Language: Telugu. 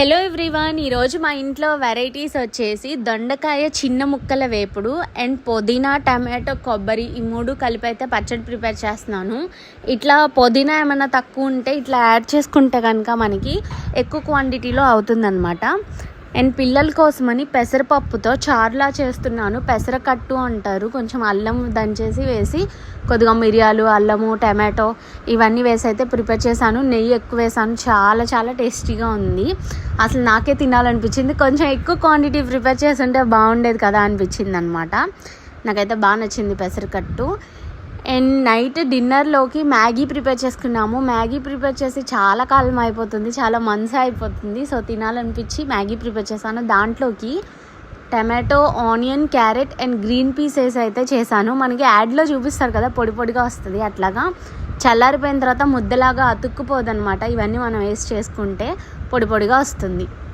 హలో ఎవ్రీవన్, ఈరోజు మా ఇంట్లో వెరైటీస్ వచ్చేసి దొండకాయ చిన్న ముక్కల వేపుడు అండ్ పుదీనా, టమాటో, కొబ్బరి ఈ మూడు కలిపి అయితే పచ్చడి ప్రిపేర్ చేస్తున్నాను. ఇట్లా పుదీనా ఏమైనా తక్కువ ఉంటే ఇట్లా యాడ్ చేసుకుంటే కనుక మనకి ఎక్కువ క్వాంటిటీలో అవుతుందన్నమాట. అండ్ పిల్లల కోసమని పెసరపప్పుతో చారులా చేస్తున్నాను. పెసరకట్టు అంటారు. కొంచెం అల్లం దంచేసి వేసి కొద్దిగా మిరియాలు, అల్లము, టమాటో ఇవన్నీ వేసి అయితే ప్రిపేర్ చేశాను. నెయ్యి ఎక్కువ వేసాను. చాలా చాలా టేస్టీగా ఉంది. అసలు నాకే తినాలనిపించింది. కొంచెం ఎక్కువ క్వాంటిటీ ప్రిపేర్ చేస్తుంటే బాగుండేది కదా అనిపించింది అనమాట. నాకైతే బాగా నచ్చింది పెసరకట్టు. అండ్ నైట్ డిన్నర్లోకి మ్యాగీ ప్రిపేర్ చేసుకున్నాము. మ్యాగీ ప్రిపేర్ చేసి చాలా కాలం అయిపోతుంది, చాలా మంత్స్ అయిపోతుంది. సో తినాలనిపించి మ్యాగీ ప్రిపేర్ చేశాను. దాంట్లోకి tomato, onion, carrot and green peas వేసి అయితే చేశాను. మనకి యాడ్లో చూపిస్తారు కదా పొడి పొడిగా వస్తుంది. అట్లాగా చల్లారిపోయిన తర్వాత ముద్దలాగా అతుక్కుపోదన్నమాట. ఇవన్నీ మనం వేసి చేసుకుంటే పొడి పొడిగా వస్తుంది.